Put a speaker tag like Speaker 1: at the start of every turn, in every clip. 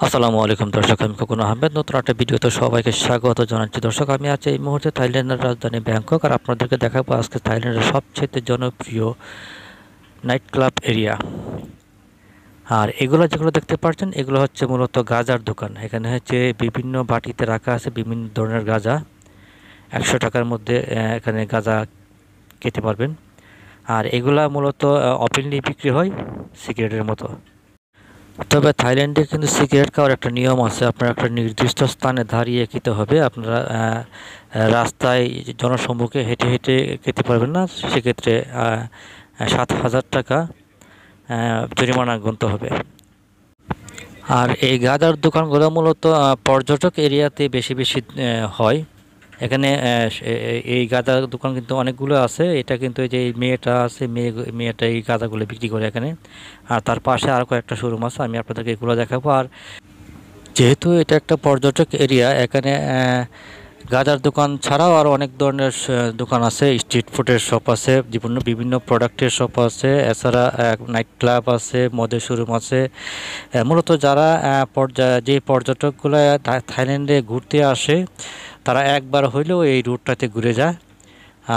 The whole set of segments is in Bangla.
Speaker 1: আসসালামু আলাইকুম দর্শক, আমি খোকন আহমেদ নতুন একটা ভিডিওতে সবাইকে স্বাগত জানাচ্ছি। দর্শক, আমি আছি এই মুহূর্তে থাইল্যান্ডের রাজধানী ব্যাংকক, আর আপনাদেরকে দেখাবো আজকে থাইল্যান্ডের সবচেয়ে জনপ্রিয় নাইট ক্লাব এরিয়া। আর এগুলো যেগুলো দেখতে পাচ্ছেন, এগুলো হচ্ছে মূলত গাঁজার দোকান। এখানে হচ্ছে বিভিন্ন বাটিতে রাখা আছে বিভিন্ন ধরনের গাঁজা। 100 টাকার মধ্যে এখানে গাঁজা খেতে পারবেন। আর এগুলা মূলত ওপেনলি বিক্রি হয় সিগারেটের মতো। তবে থাইল্যান্ডে কিন্তু সিগারেট খাওয়ার একটা নিয়ম আছে। আপনার একটা নির্দিষ্ট স্থানে দাঁড়িয়ে খেতে হবে। আপনারা রাস্তায় জনসম্মুখে হেঁটে হেঁটে খেতে পারবেন না। সেক্ষেত্রে 7,000 টাকা জরিমানা গুনতে হবে। আর এই গাঁজার দোকানগুলো মূলত পর্যটক এরিয়াতে বেশি বেশি হয়। এখানে এই গাঁজার দোকান কিন্তু অনেকগুলো আছে। এটা কিন্তু এই যে মেয়েটা আছে, মেয়েটা এই গাঁজাগুলো বিক্রি করে এখানে। আর তার পাশে আর কয়েকটা শোরুম আছে, আমি আপনাদেরকে এগুলো দেখাবো। আর যেহেতু এটা একটা পর্যটক এরিয়া, এখানে গাঁজার দোকান ছাড়াও আরও অনেক ধরনের দোকান আছে। স্ট্রিট ফুডের শপ আছে, বিভিন্ন বিভিন্ন প্রোডাক্টের শপ আছে। এছাড়া নাইট ক্লাব আছে, মদের শোরুম আছে। মূলত যারা যে পর্যটকগুলো থাইল্যান্ডে ঘুরতে আসে, তারা একবার হইলেও এই রুটটাতে ঘুরে যায়।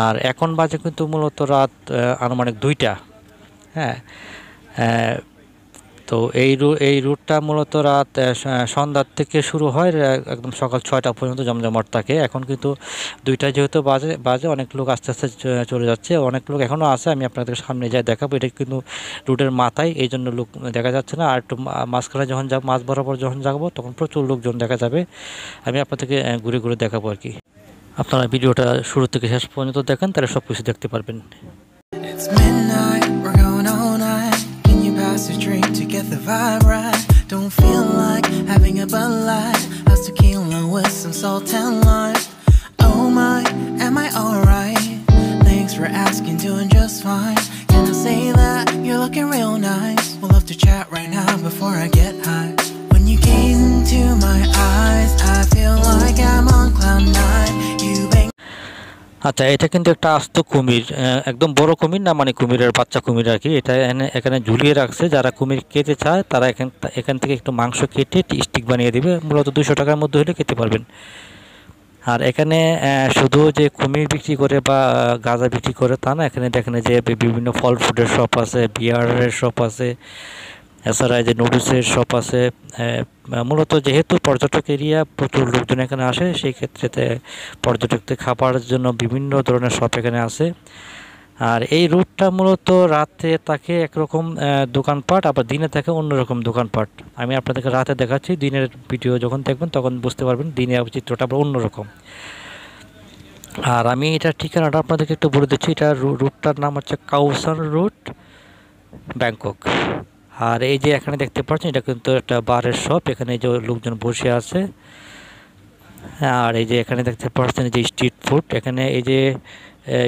Speaker 1: আর এখন বাজে কিন্তু মূলত রাত আনুমানিক 2টা। হ্যাঁ, তো এই রুটটা মূলত রাত সন্ধ্যার থেকে শুরু হয়, একদম সকাল 6টা পর্যন্ত জমজমাট থাকে। এখন কিন্তু 2টা যেহেতু বাজে অনেক লোক আস্তে আস্তে চলে যাচ্ছে। অনেক লোক এখনও আছে, আমি আপনাদের সামনে যাই দেখাবো। এটা কিন্তু রুটের মাথায়, এই জন্য লোক দেখা যাচ্ছে না। আর একটু মাঝখানে যখন মাঝ বরাবর যখন যাবো, তখন প্রচুর লোকজন দেখা যাবে। আমি আপনাদেরকে ঘুরে ঘুরে দেখাবো আর কি। আপনারা ভিডিওটা শুরু থেকে শেষ পর্যন্ত দেখেন, তাহলে সব কিছু দেখতে পারবেন।
Speaker 2: It's midnight, we're going all night. Can you pass a drink to get the vibe right? Don't feel like having a Bud Light. How's tequila with some salt and lime? Oh my, am I alright? Thanks for asking, doing just fine. Can I say that you're looking real nice? We'll love to chat right now before I get high. When you gaze into my eyes, I feel like I'm on cloud nine. You bang.
Speaker 1: আচ্ছা, এটা কিন্তু একটা আস্ত কুমির, একদম বড় কুমির না, মানে কুমিরের বাচ্চা কুমির আর কি। এটা এখানে ঝুলিয়ে রাখছে। যারা কুমির খেতে চায় তারা এখান থেকে একটু মাংস কেটে স্টিক বানিয়ে দিবে। মূলত 200 টাকার মধ্যে হলে খেতে পারবেন। আর এখানে শুধু যে কুমির বিক্রি করে বা গাঁজা বিক্রি করে তা না, এখানে দেখেন যে বিভিন্ন ফল ফুডের শপ আছে, বিয়ারের শপ আছে। এছাড়া এই যে নুডলসের শপ আছে। মূলত যেহেতু পর্যটক এরিয়া, প্রচুর লোকজন এখানে আসে, সেই ক্ষেত্রে পর্যটকদের খাবারের জন্য বিভিন্ন ধরনের শপ এখানে আছে। আর এই রুটটা মূলত রাতে থাকে একরকম দোকানপাট, আবার দিনে থাকে অন্যরকম দোকানপাট। আমি আপনাদেরকে রাতে দেখাচ্ছি, দিনের ভিডিও যখন দেখবেন তখন বুঝতে পারবেন দিনের চিত্রটা আবার অন্যরকম। আর আমি এটার ঠিকানাটা আপনাদেরকে একটু বলে দিচ্ছি। এটা রুটটার নাম হচ্ছে কাউসান রুট, ব্যাংকক। আর এই যে এখানে দেখতে পাচ্ছেন, এটা কিন্তু একটা বারের শপ। এখানে যে লোকজন বসে আছে। আর এই যে এখানে দেখতে পাচ্ছেন যে স্ট্রিট ফুড। এখানে এই যে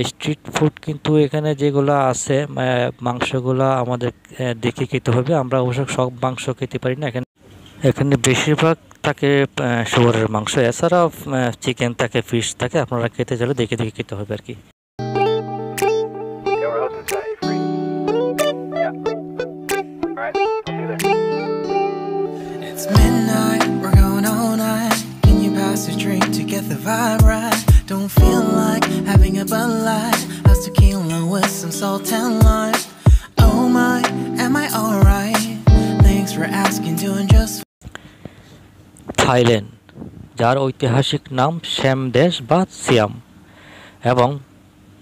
Speaker 1: স্ট্রিট ফুড কিন্তু এখানে যেগুলো আছে, মাংসগুলা আমাদের দেখে খেতে হবে। আমরা অবশ্য সব মাংস খেতে পারি না। এখানে বেশিরভাগ থাকে শুয়োরের মাংস। এছাড়াও চিকেন থাকে, ফিশ থাকে। আপনারা খেতে চাইলে দেখে দেখে খেতে হবে আর কি।
Speaker 2: It's midnight, we're going all night. Can you pass a drink to get the vibe right? Don't feel like having a Bud Light. How's tequila with some salt and lime? Oh my, am I alright? Thanks for asking, doing just.
Speaker 1: Thailand, যার ঐতিহাসিক নাম শ্যামদেশ বা সিয়াম এবং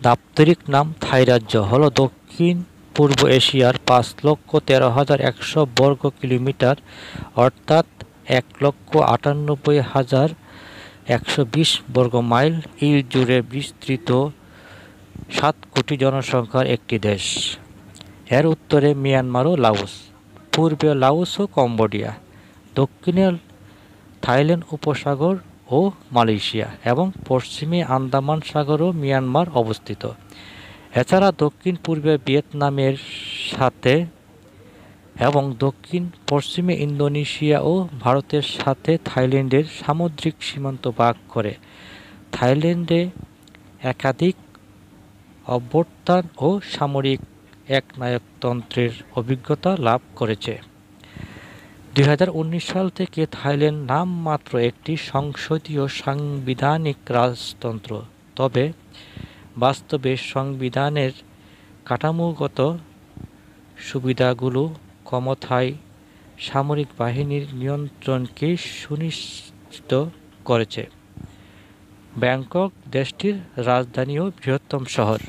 Speaker 1: দাপ্তরিক নাম থাই রাজ্য, হলো দক্ষিণ পূর্ব এশিয়ার 5,13,100 বর্গ কিলোমিটার, অর্থাৎ 1,98,120 বর্গ মাইল ইল জুড়ে বিস্তৃত 7 কোটি জনসংখ্যার একটি দেশ। এর উত্তরে মিয়ানমার ও লাওস, পূর্বে লাওস ও কম্বোডিয়া, দক্ষিণে থাইল্যান্ড উপসাগর ও মালয়েশিয়া, এবং পশ্চিমে আন্দামান সাগর ও মিয়ানমার অবস্থিত। এছাড়া দক্ষিণ পূর্বে ভিয়েতনামের সাথে এবং দক্ষিণ পশ্চিমে ইন্দোনেশিয়া ও ভারতের সাথে থাইল্যান্ডের সামুদ্রিক সীমান্ত ভাগ করে। থাইল্যান্ডে একাধিক অভ্যুত্থান ও সামরিক একনায়কতন্ত্রের অভিজ্ঞতা লাভ করেছে। 2019 সাল থেকে থাইল্যান্ড নামমাত্র একটি সংসদীয় সাংবিধানিক রাজতন্ত্র, তবে বাস্তবে সংবিধানের কাঠামোগত সুবিধাগুলো ক্ষমতায় সামরিক বাহিনীর নিয়ন্ত্রণকে সুনিশ্চিত করেছে। ব্যাংকক দেশটির রাজধানী ও বৃহত্তম শহর।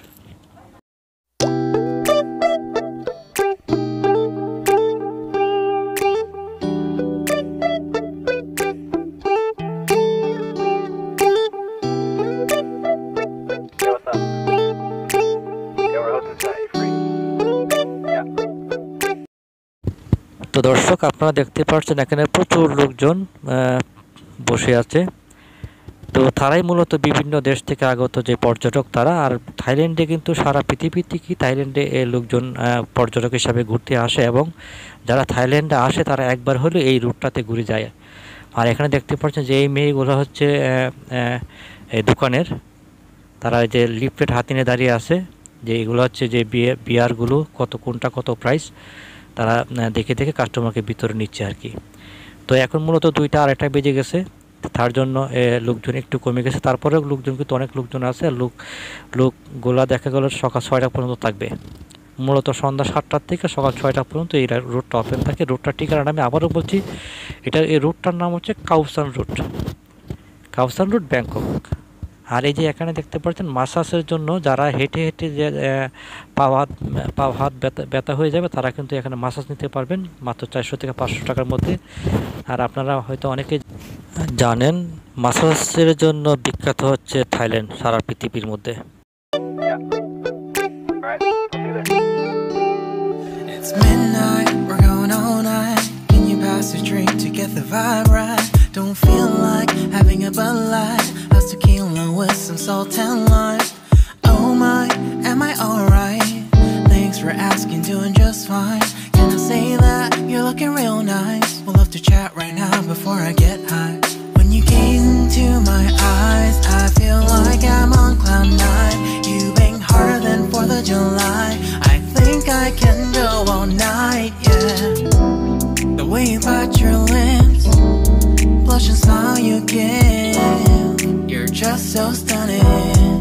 Speaker 1: তো দর্শক, আপনারা দেখতে পাচ্ছেন এখানে প্রচুর লোকজন বসে আছে। তো তারাই মূলত বিভিন্ন দেশ থেকে আগত যে পর্যটক তারা। আর থাইল্যান্ডে কিন্তু সারা পৃথিবী থেকে থাইল্যান্ডে লোকজন পর্যটক হিসাবে ঘুরতে আসে, এবং যারা থাইল্যান্ডে আসে তারা একবার হলেও এই রুটটাতে ঘুরে যায়। আর এখানে দেখতে পাচ্ছেন যে এই মেয়েগুলো হচ্ছে এই দোকানের, তারা যে লিফলেট হাতে নিয়ে দাঁড়িয়ে আছে, যে এগুলো হচ্ছে যে বিয়ারগুলো কোনটা কত প্রাইস তারা দেখে দেখে কাস্টমারকে ভিতরে নিচ্ছে আর কি। তো এখন মূলত 2টা আর 1টা বেজে গেছে, তার জন্য লোকজন একটু কমে গেছে। তারপরেও লোকজন কিন্তু অনেক লোকজন আছে। লোকগুলা দেখা গেল সকাল 6টা পর্যন্ত থাকবে। মূলত সন্ধ্যা 7টা থেকে সকাল 6টা পর্যন্ত এই রুটটা ওপেন থাকে। রুটটার ঠিকানা আমি আবারও বলছি, এই রুটটার নাম হচ্ছে কাওসান রুট, ব্যাংকক। আর এই যে এখানে দেখতে পাচ্ছেন মাসাজের জন্য যারা হেঁটে হেঁটে যে পা হাত ব্যথা হয়ে যাবে তারা কিন্তু এখানে মাসাজ নিতে পারবেন মাত্র 400 থেকে 500 টাকার মধ্যে। আর আপনারা হয়তো অনেকে জানেন মাসাজের জন্য বিখ্যাত হচ্ছে থাইল্যান্ড সারা পৃথিবীর মধ্যে।
Speaker 2: It's midnight, we're going all night. Can you pass a drink to get the vibe right? Don't feel like having a Bud Light. How's tequila with some salt and lime? Oh my, am I alright? Thanks for asking, doing just fine. Can I say that you're looking real nice? We'll love to chat right now before I get high. When you gaze into my eyes, I feel like I'm on cloud 9. You bang harder than 4th of July. I think I can go all night, yeah. The way you bite your lips, blush and smile you give, you're just so stunning.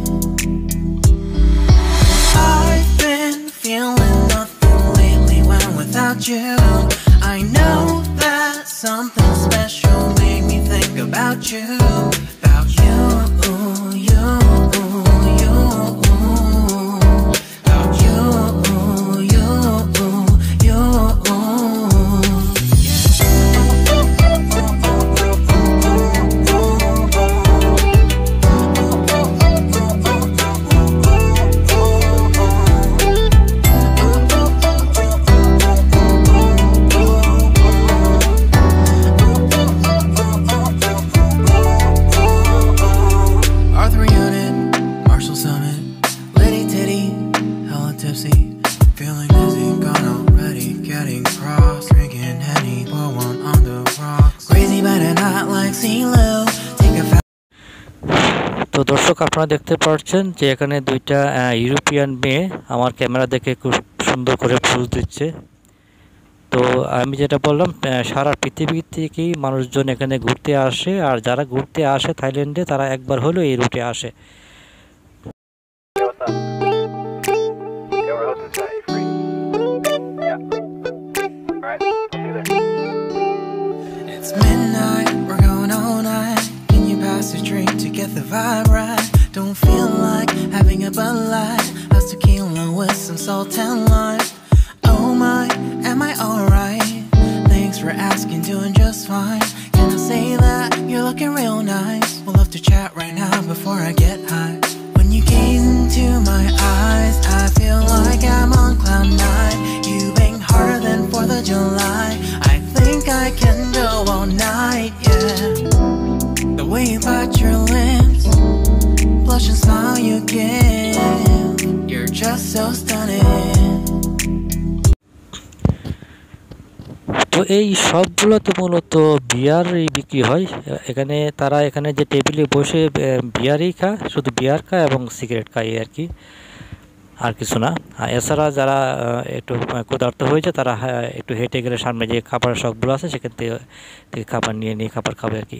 Speaker 2: I've been feeling nothing lately when without you. I know that something special made me think about you, about you, you, you, about you, you, you, Arthur Unit, Marshall Summit, Liddy Titty, hella tipsy, feeling dizzy, gone already, getting cross, drinking Henny, pour one on the rocks, crazy but not like CeeLo, take a
Speaker 1: তো দর্শক, আপনারা দেখতে পাচ্ছেন যে এখানে 2টা ইউরোপিয়ান মেয়ে আমার ক্যামেরা দেখে খুব সুন্দর করে পোজ দিচ্ছে। তো আমি যেটা বললাম, সারা পৃথিবী থেকেই মানুষজন এখানে ঘুরতে আসে, আর যারা ঘুরতে আসে থাইল্যান্ডে তারা একবার হলেও এই রুটে আসে।
Speaker 2: It's midnight, we're going all night. Can you pass a drink to get the vibe right? Don't feel like having a Bud Light. How's tequila with some salt and lime? Oh my, am I alright? Thanks for asking, doing just fine. Can I say that you're looking real nice? We'll love to chat right now before I get high. When you gaze into my eyes, I feel like I'm on cloud 9. You bang harder than 4th of July. I think I can go all night, yeah. The way you bite your lips, blush and smile you give, you're just so stunning.
Speaker 1: তো এই সবগুলোতে মূলত বিয়ারই বিক্রি হয়। তারা এখানে যে টেবিলে বসে বিয়ারই খায়, শুধু বিয়ার খায় এবং সিগারেট খায় আর কি। আর কিছু না। এছাড়া যারা একটু ক্ষুধার্ত হয়েছে তারা একটু হেঁটে গেলে সামনে যে খাবারের শপগুলো আছে সেখান থেকে খাবার নিয়ে খাবার খাবে আর কি।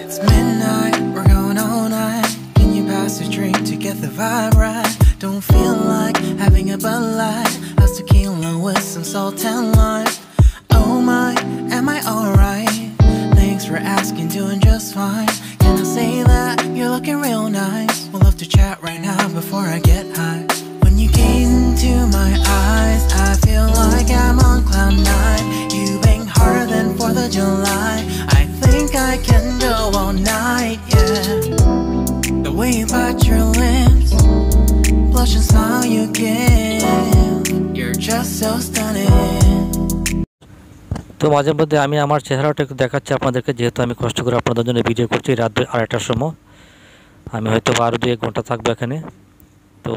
Speaker 2: It's midnight, we're going all night. Can you pass a drink to get the vibe right? Don't feel like having a Bud Light. How's tequila with some salt and lime? Oh my, am I alright? Thanks for asking, doing just fine. Can I say that you're looking real nice? We'll love to chat right now before I get high. When you gaze into my eyes, I feel like I'm on cloud nine. You bang harder than 4th of July. I think I can go all night, yeah. The way you bite your lips, blush and smile you give, you're just so stunning.
Speaker 1: তো মাঝে মধ্যে আমি আমার চেহারাটা একটু দেখাচ্ছি আপনাদেরকে, যেহেতু আমি কষ্ট করে আপনাদের জন্য ভিডিও করছি রাত 2:30টার সময়। আমি হয়তো আরও 2-1 ঘন্টা থাকবো এখানে। তো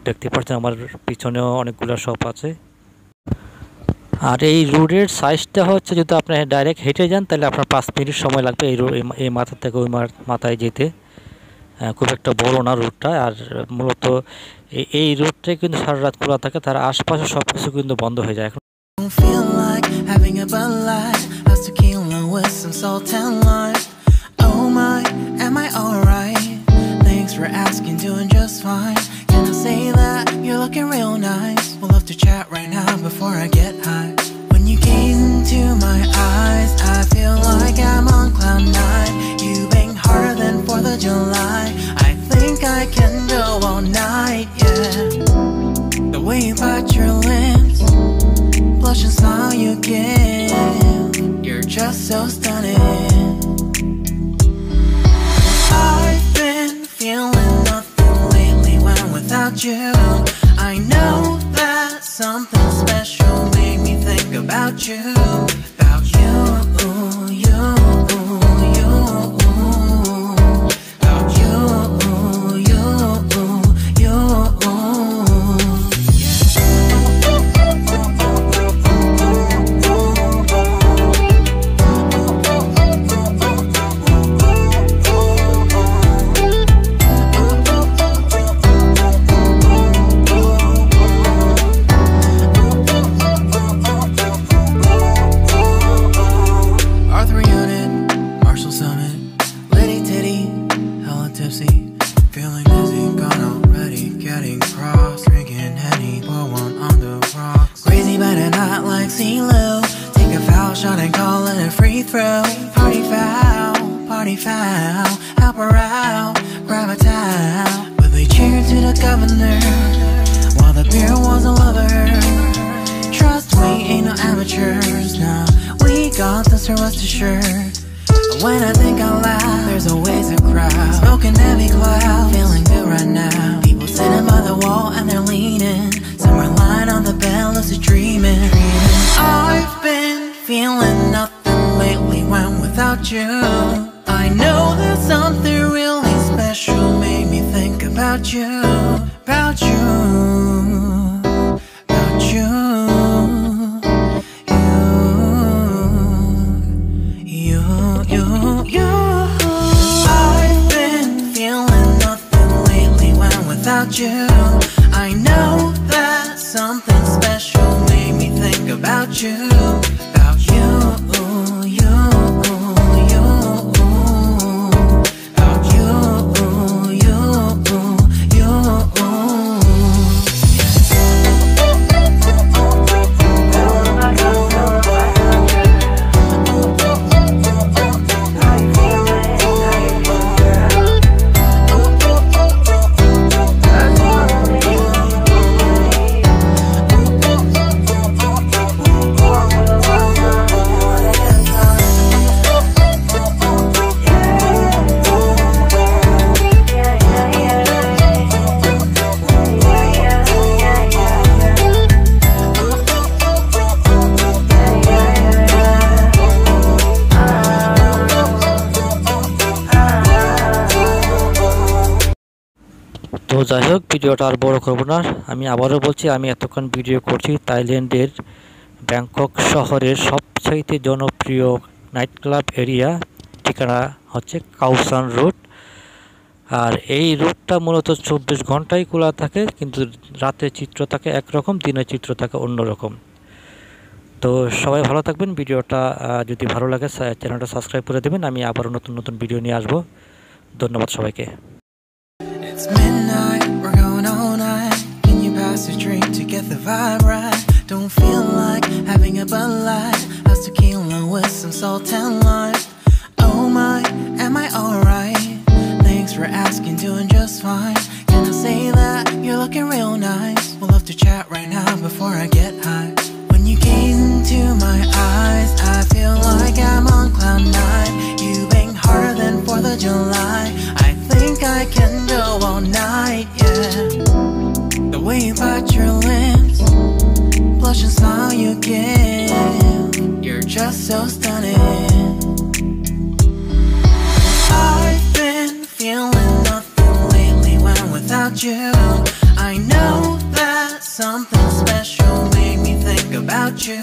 Speaker 1: দেখতে পাচ্ছেন আমার পিছনেও অনেকগুলো শপ আছে। আর এই রোডের সাইজটা হচ্ছে, যদি আপনি ডাইরেক্ট হেঁটে যান তাহলে আপনার 5 মিনিট সময় লাগবে এই মাথা থেকে ওই মাথায় যেতে। খুব একটা বড় না রোডটা। আর মূলত এই রোডটাই কিন্তু সারা রাত খোলা থাকে, তার আশপাশে সব কিছু কিন্তু বন্ধ হয়ে যায়।
Speaker 2: Don't feel like having a Bud Light. How's tequila with some salt and lime? Oh my, am I alright? Thanks for asking, doing just fine. Can I say that you're looking real nice? We'll love to chat right now before I get high. When you gaze into my eyes, I feel like I'm on cloud nine. You bang harder than 4th of July. I think I can go all night, yeah. The way you bite your lips, blush and smile you give, you're just so stunning. I've been feeling nothing lately when without you. I know that something special made me think about you. About you, you, you. About you, you, you. Feeling dizzy, gone already, getting cross, drinking Henny, pour one on the rocks. Crazy but not like CeeLo. Take a foul shot and call it a free throw. Party foul, help her out, grab a towel. But they cheered to the governor, while the beer was a lover. Trust we ain't no amateurs, nah, we got this, so rest assured. When I think out loud, there's always a crowd, smoking heavy cloud, feeling good right now. People sitting by the wall and they're leaning, some are lying on the bed, lucid dreaming. I've been feeling nothing lately when without you. I know that something really special made me think about you, about you, about you. I've been feeling nothing lately when without you. I know that something special made me think about you, about you, you, you, about you, you, you.
Speaker 1: তো যাই হোক, ভিডিওটা আর বড় করব না। আমি আবারও বলছি, আমি এতক্ষণ ভিডিও করছি থাইল্যান্ডের ব্যাংকক শহরের সবচাইতে জনপ্রিয় নাইট ক্লাব এরিয়া ঠিকানা হচ্ছে কাউসান রোড। আর এই রুটটা মূলত 24 ঘন্টাই খোলা থাকে, কিন্তু রাতে চিত্র থাকে একরকম, দিনের চিত্র থাকে অন্যরকম। তো সবাই ভালো থাকবেন। ভিডিওটা যদি ভালো লাগে চ্যানেলটা সাবস্ক্রাইব করে দেবেন। আমি আবারও নতুন নতুন ভিডিও নিয়ে আসবো। ধন্যবাদ সবাইকে।
Speaker 2: It's midnight, we're going all night. Can you pass a drink to get the vibe right? Don't feel like having a Bud Light. How's tequila with some salt and lime? Oh my, am I alright? Thanks for asking, doing just fine. Can I say that you're looking real nice? We'll love to chat right now before I get high. When you gaze into my eyes, I feel like I'm on cloud nine. You bang harder than 4th of July. I think I can go all night, yeah. The way you bite your lips, blush and smile you give, you're just so stunning. I've been feeling nothing lately when without you. I know that something special made me think about you.